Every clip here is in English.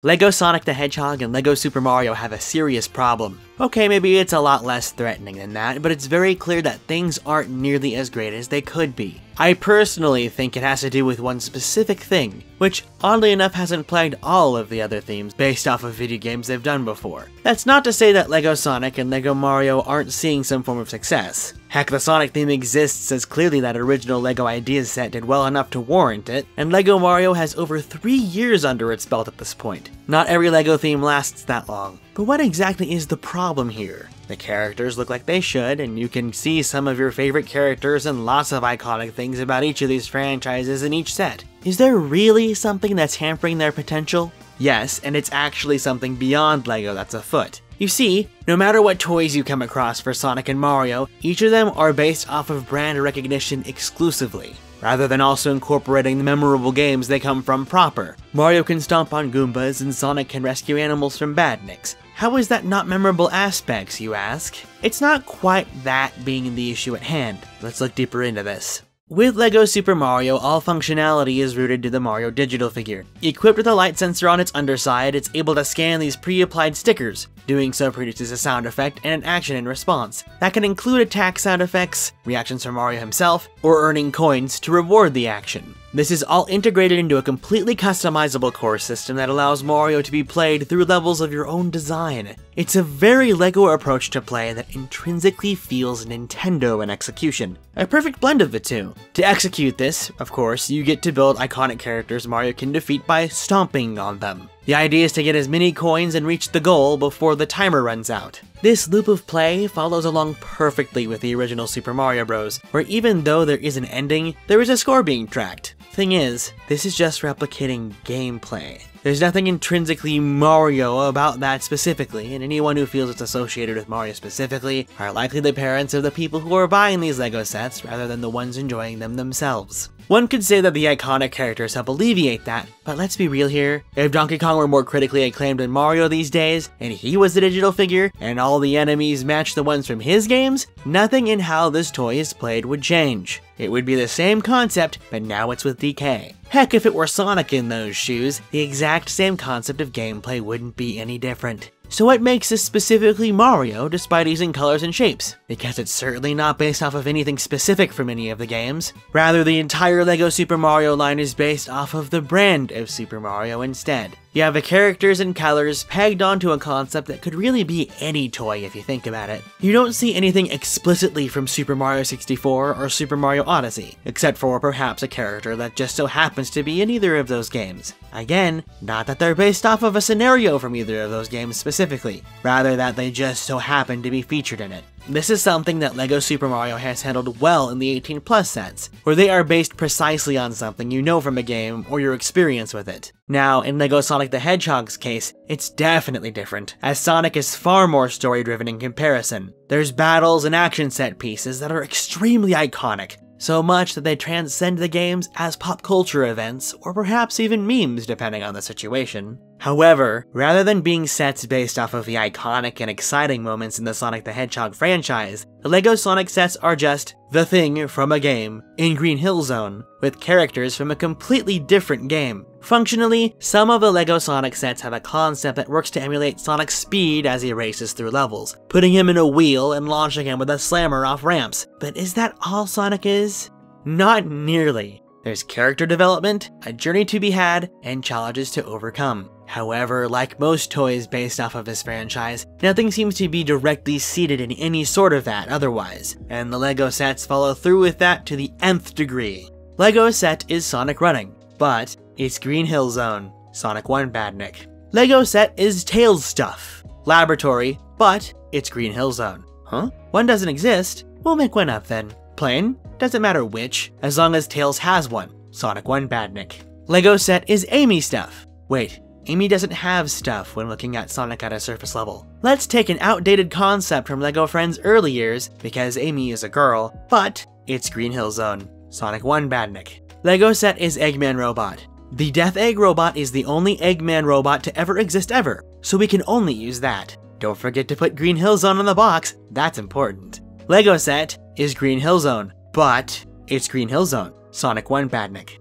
LEGO Sonic the Hedgehog and LEGO Super Mario have a serious problem. Okay, maybe it's a lot less threatening than that, but it's very clear that things aren't nearly as great as they could be. I personally think it has to do with one specific thing, which oddly enough hasn't plagued all of the other themes based off of video games they've done before. That's not to say that LEGO Sonic and LEGO Mario aren't seeing some form of success. Heck, the Sonic theme exists as clearly that original LEGO Ideas set did well enough to warrant it, and LEGO Mario has over 3 years under its belt at this point. Not every LEGO theme lasts that long. But what exactly is the problem here? The characters look like they should, and you can see some of your favorite characters and lots of iconic things about each of these franchises in each set. Is there really something that's hampering their potential? Yes, and it's actually something beyond LEGO that's afoot. You see, no matter what toys you come across for Sonic and Mario, each of them are based off of brand recognition exclusively, rather than also incorporating the memorable games they come from proper. Mario can stomp on Goombas and Sonic can rescue animals from badniks. How is that not memorable aspects, you ask? It's not quite that being the issue at hand. Let's look deeper into this. With LEGO Super Mario, all functionality is rooted to the Mario digital figure. Equipped with a light sensor on its underside, it's able to scan these pre-applied stickers. Doing so produces a sound effect and an action in response. That can include attack sound effects, reactions from Mario himself, or earning coins to reward the action. This is all integrated into a completely customizable core system that allows Mario to be played through levels of your own design. It's a very LEGO approach to play that intrinsically feels Nintendo in execution. A perfect blend of the two. To execute this, of course, you get to build iconic characters Mario can defeat by stomping on them. The idea is to get as many coins and reach the goal before the timer runs out. This loop of play follows along perfectly with the original Super Mario Bros., where even though there is an ending, there is a score being tracked. Thing is, this is just replicating gameplay. There's nothing intrinsically Mario about that specifically, and anyone who feels it's associated with Mario specifically are likely the parents of the people who are buying these LEGO sets rather than the ones enjoying them themselves. One could say that the iconic characters help alleviate that, but let's be real here. If Donkey Kong were more critically acclaimed than Mario these days, and he was the digital figure, and all the enemies matched the ones from his games, nothing in how this toy is played would change. It would be the same concept, but now it's with DK. Heck, if it were Sonic in those shoes, the exact same concept of gameplay wouldn't be any different. So what makes this specifically Mario despite using colors and shapes? Because it's certainly not based off of anything specific from any of the games. Rather, the entire LEGO Super Mario line is based off of the brand of Super Mario instead. You have the characters and colors pegged onto a concept that could really be any toy if you think about it. You don't see anything explicitly from Super Mario 64 or Super Mario Odyssey, except for perhaps a character that just so happens to be in either of those games. Again, not that they're based off of a scenario from either of those games specifically, rather that they just so happen to be featured in it. This is something that LEGO Super Mario has handled well in the 18+ sets, where they are based precisely on something you know from a game or your experience with it. Now, in LEGO Sonic the Hedgehog's case, it's definitely different, as Sonic is far more story-driven in comparison. There's battles and action set pieces that are extremely iconic, so much that they transcend the games as pop culture events, or perhaps even memes depending on the situation. However, rather than being sets based off of the iconic and exciting moments in the Sonic the Hedgehog franchise, the LEGO Sonic sets are just the thing from a game in Green Hill Zone, with characters from a completely different game. Functionally, some of the LEGO Sonic sets have a concept that works to emulate Sonic's speed as he races through levels, putting him in a wheel and launching him with a slammer off ramps. But is that all Sonic is? Not nearly. There's character development, a journey to be had, and challenges to overcome. However, like most toys based off of this franchise, nothing seems to be directly seated in any sort of that otherwise, and the LEGO sets follow through with that to the nth degree. LEGO set is Sonic running, but it's Green Hill Zone, Sonic 1 Badnik. LEGO set is Tails stuff, Laboratory, but it's Green Hill Zone. Huh? One doesn't exist? We'll make one up then. Plain? Doesn't matter which, as long as Tails has one, Sonic 1 Badnik. LEGO set is Amy stuff. Wait, Amy doesn't have stuff when looking at Sonic at a surface level. Let's take an outdated concept from LEGO Friends' early years, because Amy is a girl, but it's Green Hill Zone, Sonic 1 Badnik. LEGO set is Eggman Robot. The Death Egg Robot is the only Eggman robot to ever exist ever, so we can only use that. Don't forget to put Green Hill Zone on the box, that's important. LEGO set is Green Hill Zone, but it's Green Hill Zone, Sonic 1 Badnik.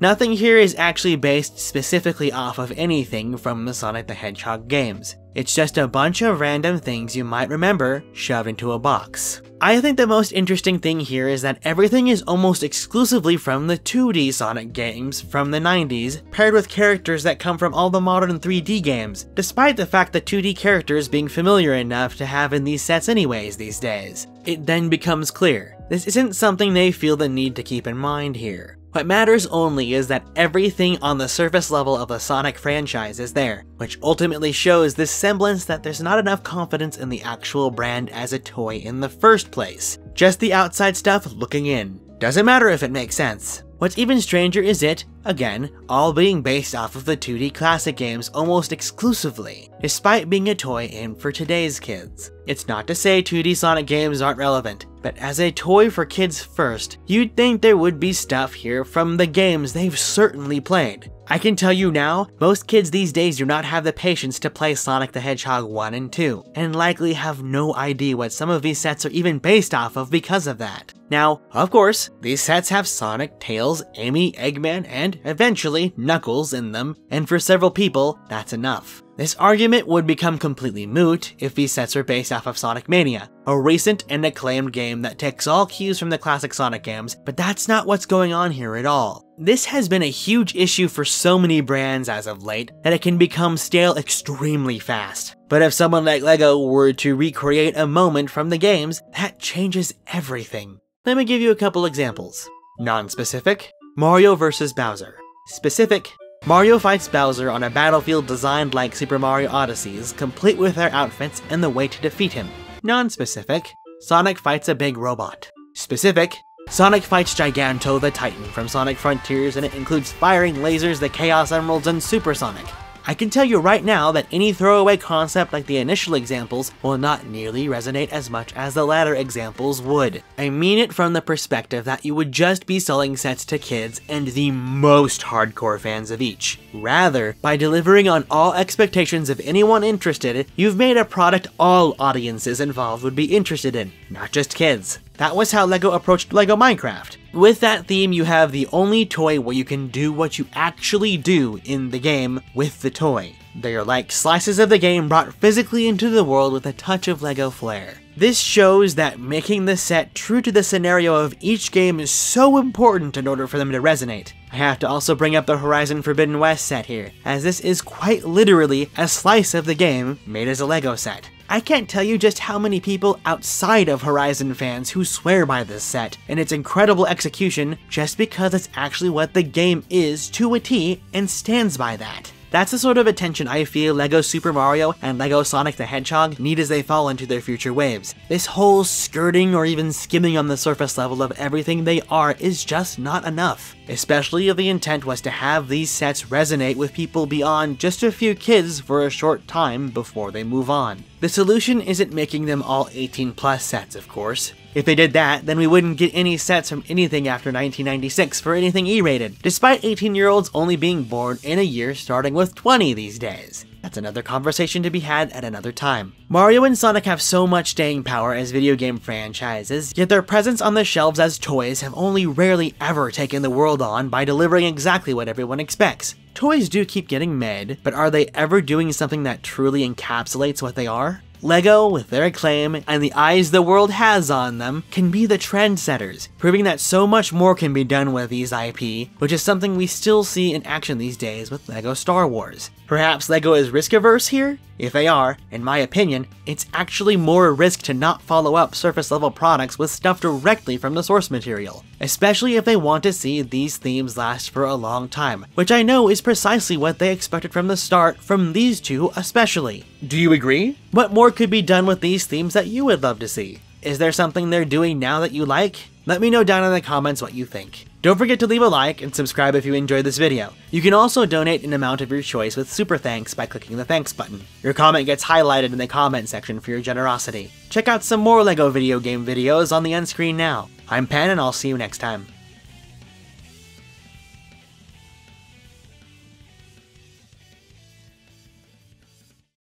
Nothing here is actually based specifically off of anything from the Sonic the Hedgehog games. It's just a bunch of random things you might remember shoved into a box. I think the most interesting thing here is that everything is almost exclusively from the 2D Sonic games from the 90s, paired with characters that come from all the modern 3D games, despite the fact that 2D characters being familiar enough to have in these sets anyways these days. It then becomes clear, this isn't something they feel the need to keep in mind here. What matters only is that everything on the surface level of the Sonic franchise is there, which ultimately shows this semblance that there's not enough confidence in the actual brand as a toy in the first place. Just the outside stuff looking in. Doesn't matter if it makes sense. What's even stranger is it, again, all being based off of the 2D classic games almost exclusively, despite being a toy aimed for today's kids. It's not to say 2D Sonic games aren't relevant, but as a toy for kids first, you'd think there would be stuff here from the games they've certainly played. I can tell you now, most kids these days do not have the patience to play Sonic the Hedgehog 1 and 2, and likely have no idea what some of these sets are even based off of because of that. Now, of course, these sets have Sonic, Tails, Amy, Eggman, and eventually Knuckles in them, and for several people, that's enough. This argument would become completely moot if these sets are based off of Sonic Mania, a recent and acclaimed game that takes all cues from the classic Sonic games, but that's not what's going on here at all. This has been a huge issue for so many brands as of late that it can become stale extremely fast. But if someone like LEGO were to recreate a moment from the games, that changes everything. Let me give you a couple examples. Non-specific, Mario vs. Bowser. Specific, Mario fights Bowser on a battlefield designed like Super Mario Odyssey's, complete with their outfits and the way to defeat him. Non-specific, Sonic fights a big robot. Specific, Sonic fights Giganto the Titan from Sonic Frontiers, and it includes firing lasers, the Chaos Emeralds, and Super Sonic. I can tell you right now that any throwaway concept like the initial examples will not nearly resonate as much as the latter examples would. I mean it from the perspective that you would just be selling sets to kids and the most hardcore fans of each. Rather, by delivering on all expectations of anyone interested, you've made a product all audiences involved would be interested in, not just kids. That was how LEGO approached LEGO Minecraft. With that theme, you have the only toy where you can do what you actually do in the game with the toy. They are like slices of the game brought physically into the world with a touch of LEGO flair. This shows that making the set true to the scenario of each game is so important in order for them to resonate. I have to also bring up the Horizon Forbidden West set here, as this is quite literally a slice of the game made as a LEGO set. I can't tell you just how many people outside of Horizon fans who swear by this set and its incredible execution just because it's actually what the game is to a T and stands by that. That's the sort of attention I feel LEGO Super Mario and LEGO Sonic the Hedgehog need as they fall into their future waves. This whole skirting or even skimming on the surface level of everything they are is just not enough. Especially if the intent was to have these sets resonate with people beyond just a few kids for a short time before they move on. The solution isn't making them all 18+ sets, of course. If they did that, then we wouldn't get any sets from anything after 1996 for anything E-rated, despite 18-year-olds only being born in a year starting with 20 these days. That's another conversation to be had at another time. Mario and Sonic have so much staying power as video game franchises, yet their presence on the shelves as toys have only rarely ever taken the world on by delivering exactly what everyone expects. Toys do keep getting made, but are they ever doing something that truly encapsulates what they are? LEGO, with their acclaim and the eyes the world has on them, can be the trendsetters, proving that so much more can be done with these IP, which is something we still see in action these days with LEGO Star Wars. Perhaps LEGO is risk-averse here? If they are, in my opinion, it's actually more a risk to not follow up surface-level products with stuff directly from the source material, especially if they want to see these themes last for a long time, which I know is precisely what they expected from the start, from these two especially. Do you agree? What more could be done with these themes that you would love to see? Is there something they're doing now that you like? Let me know down in the comments what you think. Don't forget to leave a like and subscribe if you enjoyed this video. You can also donate an amount of your choice with super thanks by clicking the thanks button. Your comment gets highlighted in the comment section for your generosity. Check out some more LEGO video game videos on the end screen now. I'm Pen and I'll see you next time.